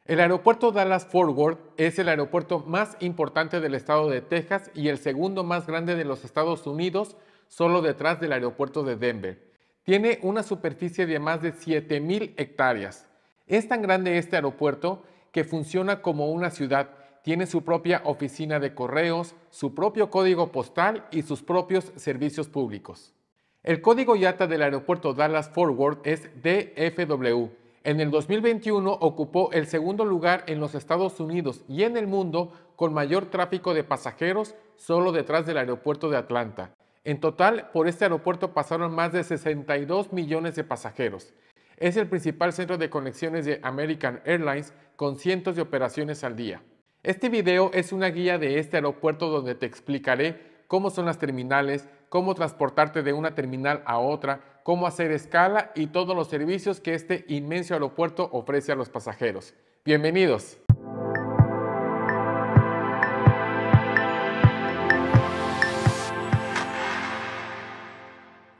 El aeropuerto Dallas-Fort Worth es el aeropuerto más importante del estado de Texas y el segundo más grande de los Estados Unidos, solo detrás del aeropuerto de Denver. Tiene una superficie de más de 7,000 hectáreas. Es tan grande este aeropuerto que funciona como una ciudad. Tiene su propia oficina de correos, su propio código postal y sus propios servicios públicos. El código IATA del aeropuerto Dallas-Fort Worth es DFW. En el 2021 ocupó el segundo lugar en los Estados Unidos y en el mundo con mayor tráfico de pasajeros, solo detrás del aeropuerto de Atlanta. En total, por este aeropuerto pasaron más de 62 millones de pasajeros. Es el principal centro de conexiones de American Airlines con cientos de operaciones al día. Este video es una guía de este aeropuerto donde te explicaré cómo son las terminales, cómo transportarte de una terminal a otra, cómo hacer escala y todos los servicios que este inmenso aeropuerto ofrece a los pasajeros. ¡Bienvenidos!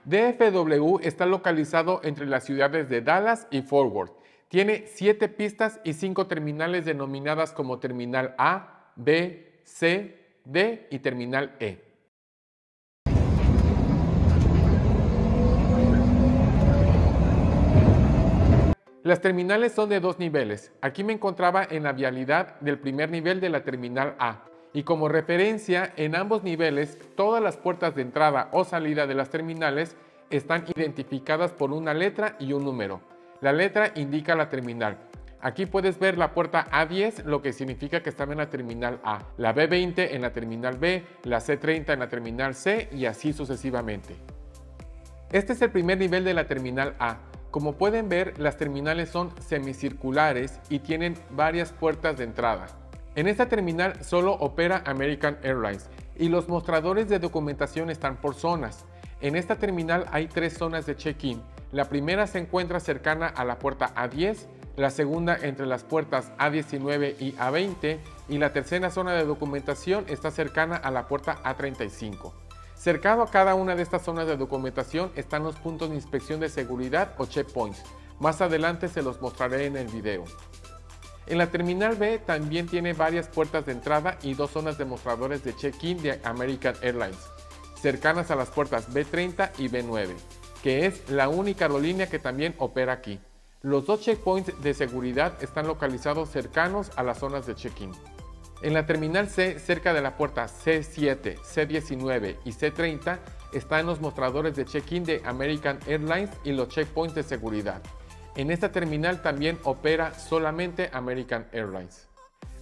DFW está localizado entre las ciudades de Dallas y Fort Worth. Tiene 7 pistas y 5 terminales denominadas como Terminal A, B, C, D y Terminal E. Las terminales son de 2 niveles. Aquí me encontraba en la vialidad del primer nivel de la Terminal A. Y como referencia, en ambos niveles, todas las puertas de entrada o salida de las terminales están identificadas por una letra y un número. La letra indica la terminal. Aquí puedes ver la puerta A10, lo que significa que estaba en la terminal A, la B20 en la terminal B, la C30 en la terminal C y así sucesivamente. Este es el primer nivel de la terminal A. Como pueden ver, las terminales son semicirculares y tienen varias puertas de entrada. En esta terminal solo opera American Airlines y los mostradores de documentación están por zonas. En esta terminal hay 3 zonas de check-in. La primera se encuentra cercana a la puerta A10, la segunda entre las puertas A19 y A20 y la tercera zona de documentación está cercana a la puerta A35. Cercado a cada una de estas zonas de documentación están los puntos de inspección de seguridad o checkpoints. Más adelante se los mostraré en el video. En la terminal B también tiene varias puertas de entrada y 2 zonas de mostradores de check-in de American Airlines, cercanas a las puertas B30 y B9, que es la única aerolínea que también opera aquí. Los 2 checkpoints de seguridad están localizados cercanos a las zonas de check-in. En la terminal C, cerca de la puerta C7, C19 y C30, están los mostradores de check-in de American Airlines y los checkpoints de seguridad. En esta terminal también opera solamente American Airlines.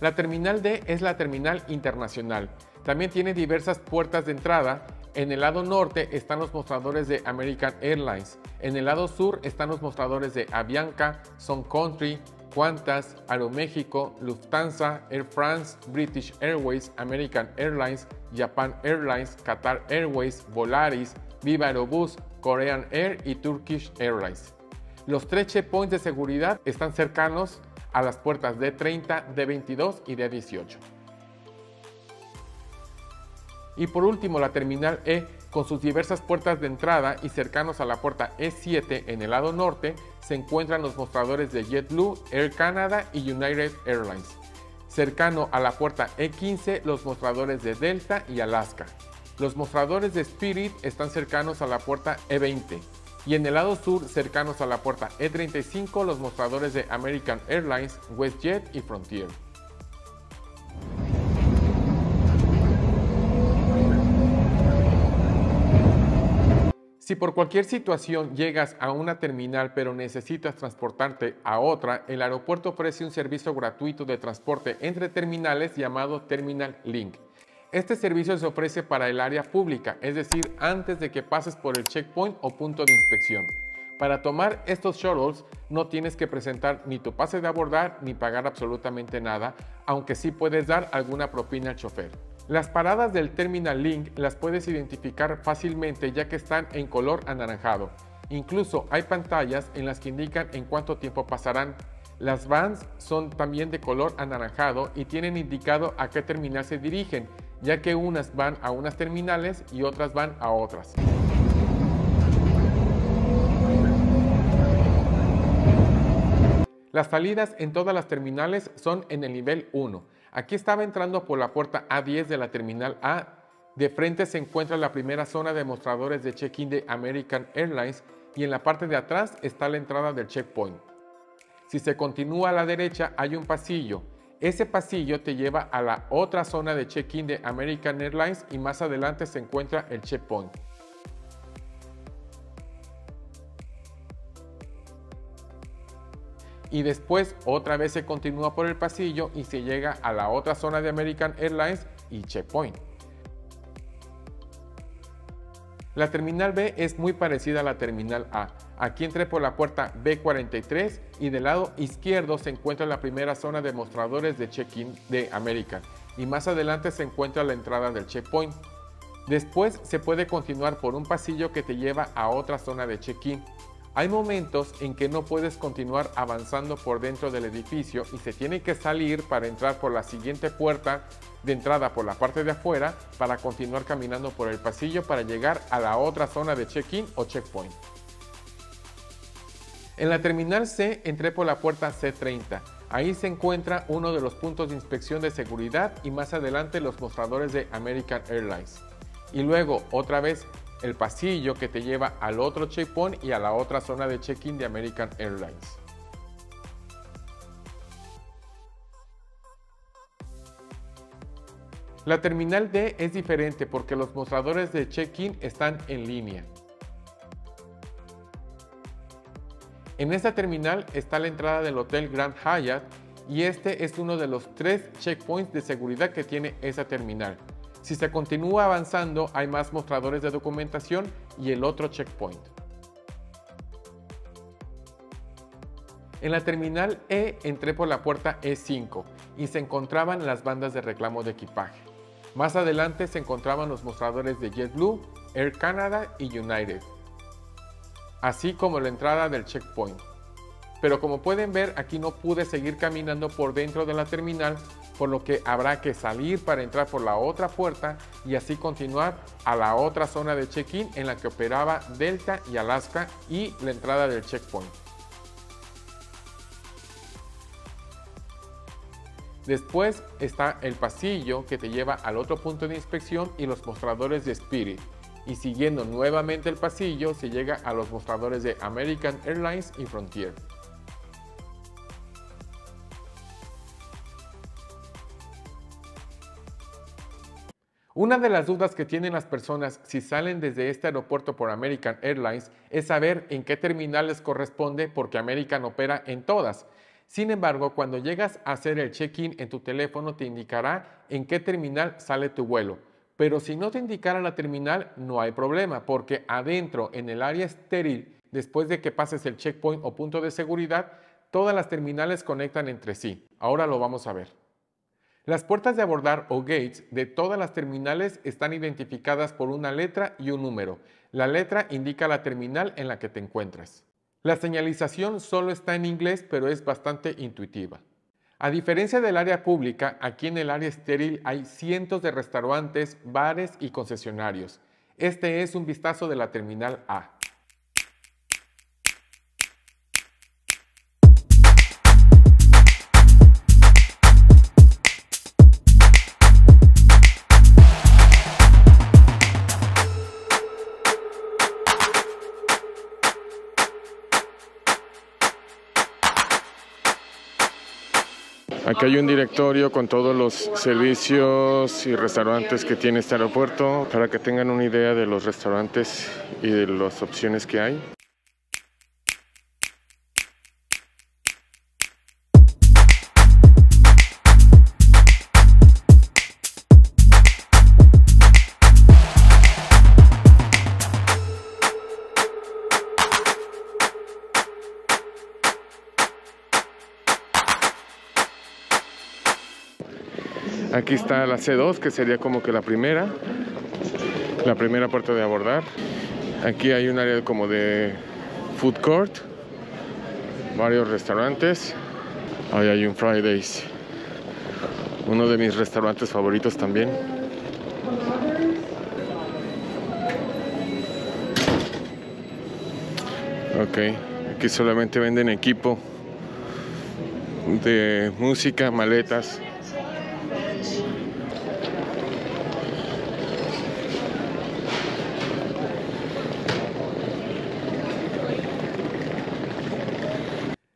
La terminal D es la terminal internacional. También tiene diversas puertas de entrada. En el lado norte están los mostradores de American Airlines. En el lado sur están los mostradores de Avianca, Sun Country, Qantas, Aeroméxico, Lufthansa, Air France, British Airways, American Airlines, Japan Airlines, Qatar Airways, Volaris, Viva Aerobus, Korean Air y Turkish Airlines. Los 3 checkpoints de seguridad están cercanos a las puertas D30, D22 y D18. Y por último, la terminal E, con sus diversas puertas de entrada y cercanos a la puerta E7 en el lado norte, se encuentran los mostradores de JetBlue, Air Canada y United Airlines. Cercano a la puerta E15, los mostradores de Delta y Alaska. Los mostradores de Spirit están cercanos a la puerta E20. Y en el lado sur, cercanos a la puerta E35, los mostradores de American Airlines, WestJet y Frontier. Si por cualquier situación llegas a una terminal pero necesitas transportarte a otra, el aeropuerto ofrece un servicio gratuito de transporte entre terminales llamado Terminal Link. Este servicio se ofrece para el área pública, es decir, antes de que pases por el checkpoint o punto de inspección. Para tomar estos shuttles no tienes que presentar ni tu pase de abordar ni pagar absolutamente nada, aunque sí puedes dar alguna propina al chofer. Las paradas del Terminal Link las puedes identificar fácilmente ya que están en color anaranjado. Incluso hay pantallas en las que indican en cuánto tiempo pasarán. Las vans son también de color anaranjado y tienen indicado a qué terminal se dirigen, ya que unas van a unas terminales y otras van a otras. Las salidas en todas las terminales son en el nivel 1. Aquí estaba entrando por la puerta A10 de la terminal A. De frente se encuentra la primera zona de mostradores de check-in de American Airlines y en la parte de atrás está la entrada del checkpoint. Si se continúa a la derecha hay un pasillo. Ese pasillo te lleva a la otra zona de check-in de American Airlines y más adelante se encuentra el checkpoint. Y después otra vez se continúa por el pasillo y se llega a la otra zona de American Airlines y checkpoint. La terminal B es muy parecida a la terminal A. Aquí entré por la puerta B43 y del lado izquierdo se encuentra la primera zona de mostradores de check-in de American y más adelante se encuentra la entrada del checkpoint. Después se puede continuar por un pasillo que te lleva a otra zona de check-in. Hay momentos en que no puedes continuar avanzando por dentro del edificio y se tiene que salir para entrar por la siguiente puerta de entrada por la parte de afuera para continuar caminando por el pasillo para llegar a la otra zona de check-in o checkpoint. En la terminal C entré por la puerta C30. Ahí se encuentra uno de los puntos de inspección de seguridad y más adelante los mostradores de American Airlines. Y luego otra vez el pasillo que te lleva al otro checkpoint y a la otra zona de check-in de American Airlines. La terminal D es diferente porque los mostradores de check-in están en línea. En esta terminal está la entrada del Hotel Grand Hyatt y este es uno de los 3 checkpoints de seguridad que tiene esa terminal. Si se continúa avanzando hay más mostradores de documentación y el otro checkpoint. En la terminal E entré por la puerta E5 y se encontraban las bandas de reclamo de equipaje. Más adelante se encontraban los mostradores de JetBlue, Air Canada y United, así como la entrada del checkpoint. Pero como pueden ver, aquí no pude seguir caminando por dentro de la terminal, por lo que habrá que salir para entrar por la otra puerta y así continuar a la otra zona de check-in en la que operaba Delta y Alaska y la entrada del checkpoint. Después está el pasillo que te lleva al otro punto de inspección y los mostradores de Spirit. Y siguiendo nuevamente el pasillo se llega a los mostradores de American Airlines y Frontier. Una de las dudas que tienen las personas si salen desde este aeropuerto por American Airlines es saber en qué terminal les corresponde porque American opera en todas. Sin embargo, cuando llegas a hacer el check-in en tu teléfono te indicará en qué terminal sale tu vuelo. Pero si no te indicara la terminal, no hay problema, porque adentro, en el área estéril, después de que pases el checkpoint o punto de seguridad, todas las terminales conectan entre sí. Ahora lo vamos a ver. Las puertas de abordar o gates de todas las terminales están identificadas por una letra y un número. La letra indica la terminal en la que te encuentras. La señalización solo está en inglés, pero es bastante intuitiva. A diferencia del área pública, aquí en el área estéril hay cientos de restaurantes, bares y concesionarios. Este es un vistazo de la terminal A. Aquí hay un directorio con todos los servicios y restaurantes que tiene este aeropuerto para que tengan una idea de los restaurantes y de las opciones que hay. Aquí está la C2, que sería como que la primera puerta de abordar. Aquí hay un área como de food court, varios restaurantes. Ahí hay un Fridays, uno de mis restaurantes favoritos también. Ok, aquí solamente venden equipo de música, maletas.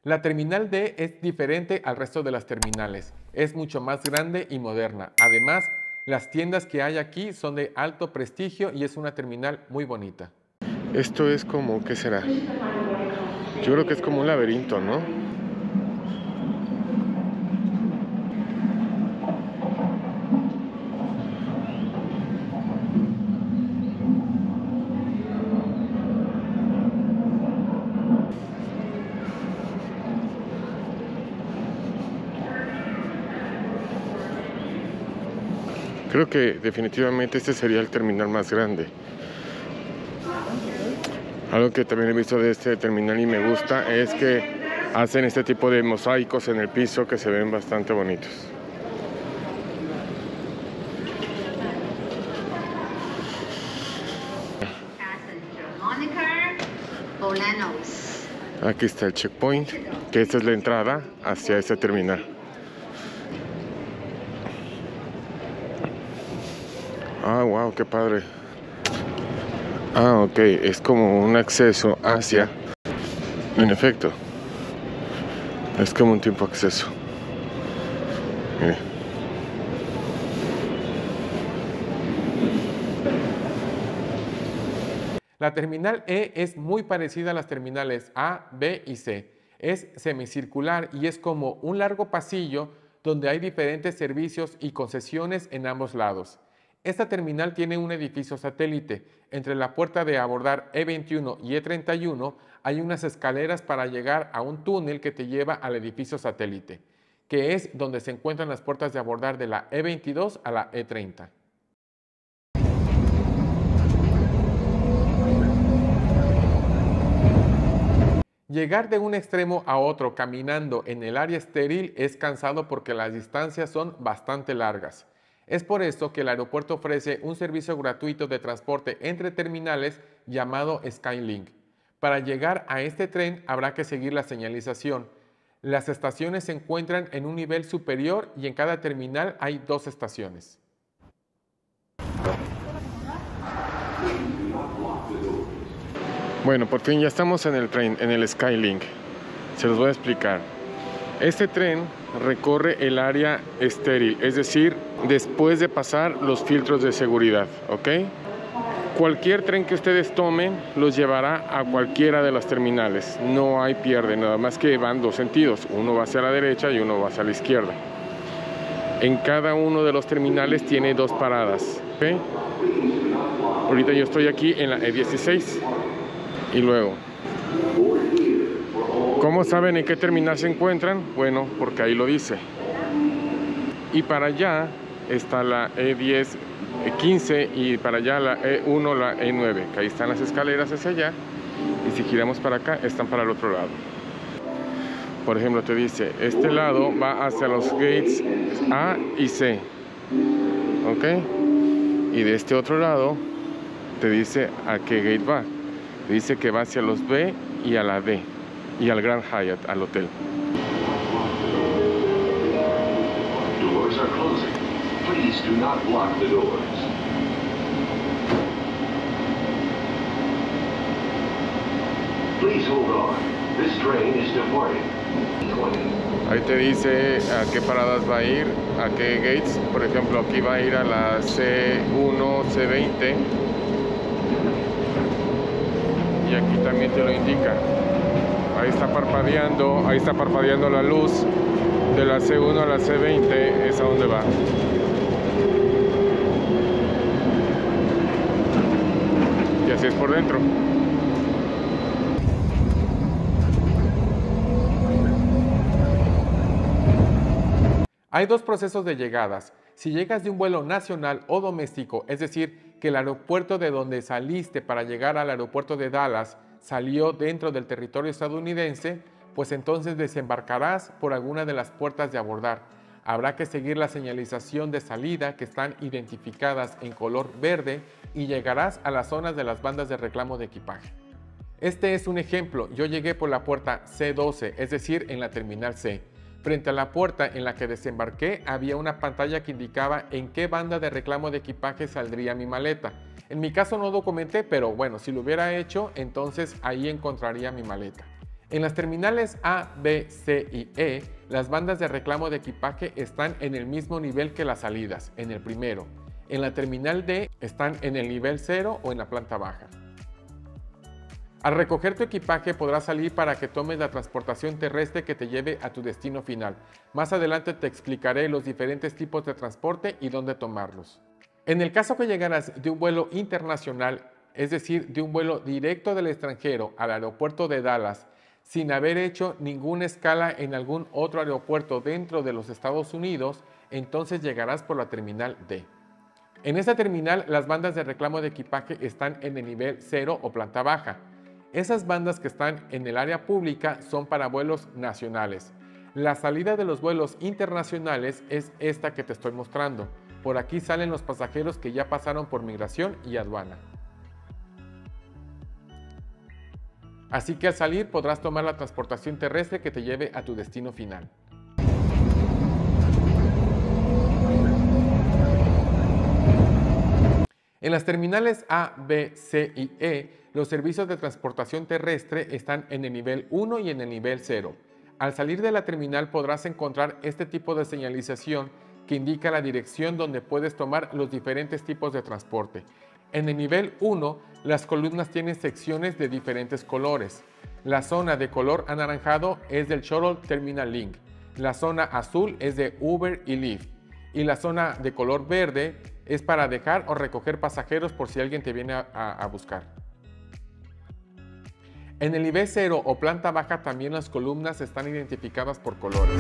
La terminal D es diferente al resto de las terminales, es mucho más grande y moderna. Además, las tiendas que hay aquí son de alto prestigio y es una terminal muy bonita. Esto es como, ¿qué será? Yo creo que es como un laberinto, ¿no? Creo que definitivamente este sería el terminal más grande. Algo que también he visto de este terminal y me gusta es que hacen este tipo de mosaicos en el piso que se ven bastante bonitos. Aquí está el checkpoint, que esta es la entrada hacia este terminal. Ah, wow, qué padre. Ah, ok, es como un acceso hacia... En efecto, es como un tipo acceso. Mire. La terminal E es muy parecida a las terminales A, B y C. Es semicircular y es como un largo pasillo donde hay diferentes servicios y concesiones en ambos lados. Esta terminal tiene un edificio satélite. Entre la puerta de abordar E21 y E31 hay unas escaleras para llegar a un túnel que te lleva al edificio satélite, que es donde se encuentran las puertas de abordar de la E22 a la E30. Llegar de un extremo a otro caminando en el área estéril es cansado porque las distancias son bastante largas. Es por esto que el aeropuerto ofrece un servicio gratuito de transporte entre terminales llamado Skylink. Para llegar a este tren habrá que seguir la señalización. Las estaciones se encuentran en un nivel superior y en cada terminal hay 2 estaciones. Bueno, por fin ya estamos en el tren, en el Skylink. Se los voy a explicar. Este tren recorre el área estéril, es decir, después de pasar los filtros de seguridad, ¿ok? Cualquier tren que ustedes tomen los llevará a cualquiera de las terminales. No hay pierde, nada más que van 2 sentidos. Uno va hacia la derecha y uno va hacia la izquierda. En cada uno de los terminales tiene 2 paradas, ¿ok? Ahorita yo estoy aquí en la E16. Y luego, ¿cómo saben en qué terminal se encuentran? Bueno, porque ahí lo dice. Y para allá está la E10, E15 y para allá la E1, la E9, que ahí están las escaleras hacia allá. Y si giramos para acá, están para el otro lado. Por ejemplo, te dice, este lado va hacia los gates A y C. ¿Ok? Y de este otro lado te dice a qué gate va. Dice que va hacia los B y a la D y al Grand Hyatt, al hotel. Doors are closing. Please do not block the doors. Please hold on. This train is departing. Ahí te dice a qué paradas va a ir, a qué gates. Por ejemplo, aquí va a ir a la C1, C20. Y aquí también te lo indica. Ahí está parpadeando la luz de la C1 a la C20, es a donde va. Y así es por dentro. Hay 2 procesos de llegadas. Si llegas de un vuelo nacional o doméstico, es decir, que el aeropuerto de donde saliste para llegar al aeropuerto de Dallas salió dentro del territorio estadounidense, pues entonces desembarcarás por alguna de las puertas de abordar. Habrá que seguir la señalización de salida que están identificadas en color verde y llegarás a las zonas de las bandas de reclamo de equipaje. Este es un ejemplo. Yo llegué por la puerta C12, es decir, en la terminal C. Frente a la puerta en la que desembarqué había una pantalla que indicaba en qué banda de reclamo de equipaje saldría mi maleta. En mi caso no documenté, pero bueno, si lo hubiera hecho, entonces ahí encontraría mi maleta. En las terminales A, B, C y E, las bandas de reclamo de equipaje están en el mismo nivel que las salidas, en el primero. En la terminal D están en el nivel 0 o en la planta baja. Al recoger tu equipaje podrás salir para que tomes la transportación terrestre que te lleve a tu destino final. Más adelante te explicaré los diferentes tipos de transporte y dónde tomarlos. En el caso que llegaras de un vuelo internacional, es decir, de un vuelo directo del extranjero al aeropuerto de Dallas, sin haber hecho ninguna escala en algún otro aeropuerto dentro de los Estados Unidos, entonces llegarás por la terminal D. En esta terminal, las bandas de reclamo de equipaje están en el nivel 0 o planta baja. Esas bandas que están en el área pública son para vuelos nacionales. La salida de los vuelos internacionales es esta que te estoy mostrando. Por aquí salen los pasajeros que ya pasaron por migración y aduana. Así que al salir podrás tomar la transportación terrestre que te lleve a tu destino final. En las terminales A, B, C y E, los servicios de transportación terrestre están en el nivel 1 y en el nivel 0. Al salir de la terminal podrás encontrar este tipo de señalización que indica la dirección donde puedes tomar los diferentes tipos de transporte. En el nivel 1, las columnas tienen secciones de diferentes colores. La zona de color anaranjado es del Shuttle Terminal Link. La zona azul es de Uber y Lyft. Y la zona de color verde es para dejar o recoger pasajeros por si alguien te viene a buscar. En el nivel 0 o planta baja también las columnas están identificadas por colores.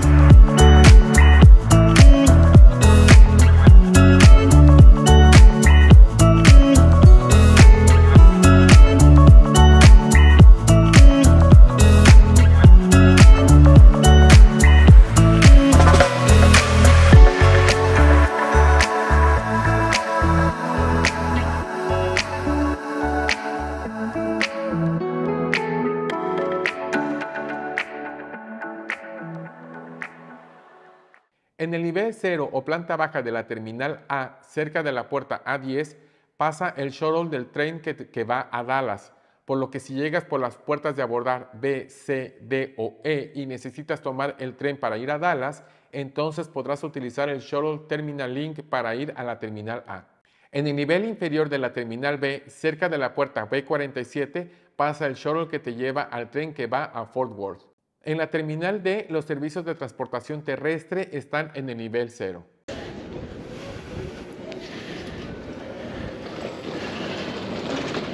En el nivel 0 o planta baja de la terminal A, cerca de la puerta A10, pasa el shuttle del tren que va a Dallas, por lo que si llegas por las puertas de abordar B, C, D o E y necesitas tomar el tren para ir a Dallas, entonces podrás utilizar el Shuttle Terminal Link para ir a la terminal A. En el nivel inferior de la terminal B, cerca de la puerta B47, pasa el shuttle que te lleva al tren que va a Fort Worth. En la terminal D, los servicios de transportación terrestre están en el nivel 0.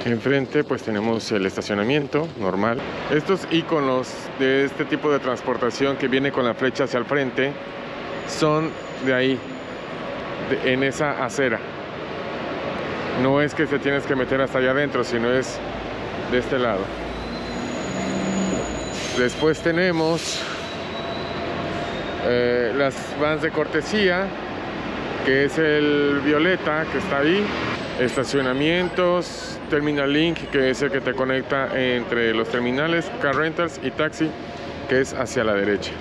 Enfrente pues tenemos el estacionamiento normal. Estos iconos de este tipo de transportación que viene con la flecha hacia el frente son de ahí, en esa acera. No es que te tienes que meter hasta allá adentro, sino es de este lado. Después tenemos las vans de cortesía, que es el violeta que está ahí. Estacionamientos, Terminal Link, que es el que te conecta entre los terminales, Car Rentals y Taxi, que es hacia la derecha.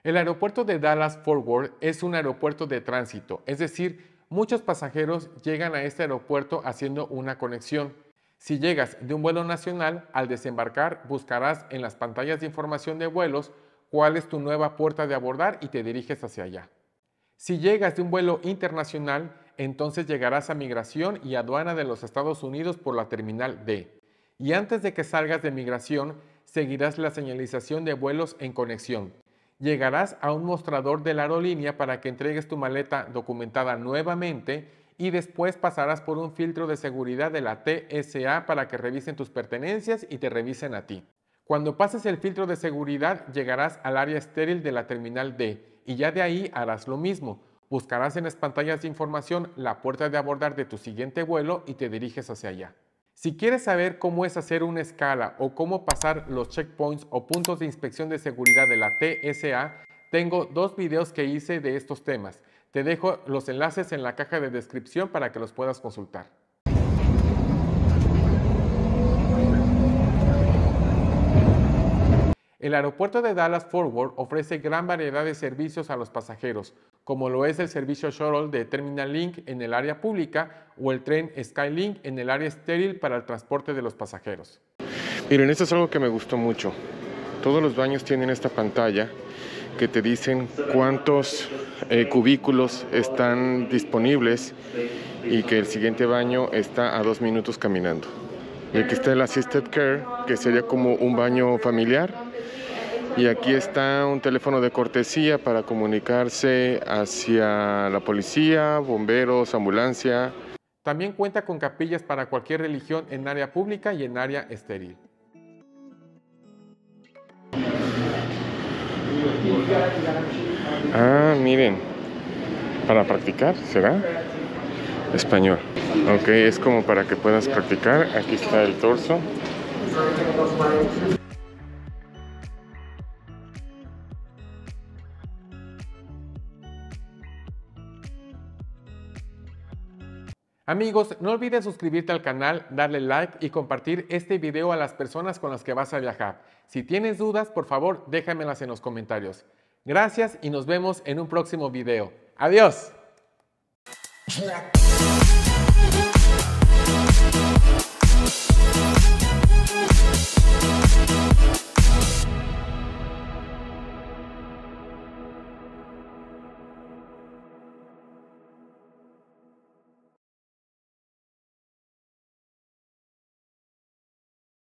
El aeropuerto de Dallas-Fort Worth es un aeropuerto de tránsito, es decir, muchos pasajeros llegan a este aeropuerto haciendo una conexión. Si llegas de un vuelo nacional, al desembarcar buscarás en las pantallas de información de vuelos cuál es tu nueva puerta de abordar y te diriges hacia allá. Si llegas de un vuelo internacional, entonces llegarás a migración y aduana de los Estados Unidos por la terminal D. Y antes de que salgas de migración, seguirás la señalización de vuelos en conexión. Llegarás a un mostrador de la aerolínea para que entregues tu maleta documentada nuevamente y después pasarás por un filtro de seguridad de la TSA para que revisen tus pertenencias y te revisen a ti. Cuando pases el filtro de seguridad, llegarás al área estéril de la terminal D y ya de ahí harás lo mismo. Buscarás en las pantallas de información la puerta de abordar de tu siguiente vuelo y te diriges hacia allá. Si quieres saber cómo es hacer una escala o cómo pasar los checkpoints o puntos de inspección de seguridad de la TSA, tengo 2 videos que hice de estos temas. Te dejo los enlaces en la caja de descripción para que los puedas consultar. El aeropuerto de Dallas-Fort Worth ofrece gran variedad de servicios a los pasajeros, como lo es el servicio Shuttle de Terminal Link en el área pública o el tren Skylink en el área estéril para el transporte de los pasajeros. Miren, esto es algo que me gustó mucho. Todos los baños tienen esta pantalla que te dicen cuántos cubículos están disponibles y que el siguiente baño está a 2 minutos caminando. Y aquí está el Assisted Care, que sería como un baño familiar. Y aquí está un teléfono de cortesía para comunicarse hacia la policía, bomberos, ambulancia. También cuenta con capillas para cualquier religión en área pública y en área estéril. Ah, miren, para practicar, ¿será? Español. Ok, es como para que puedas practicar. Aquí está el torso. Amigos, no olvides suscribirte al canal, darle like y compartir este video a las personas con las que vas a viajar. Si tienes dudas, por favor, déjamelas en los comentarios. Gracias y nos vemos en un próximo video. ¡Adiós!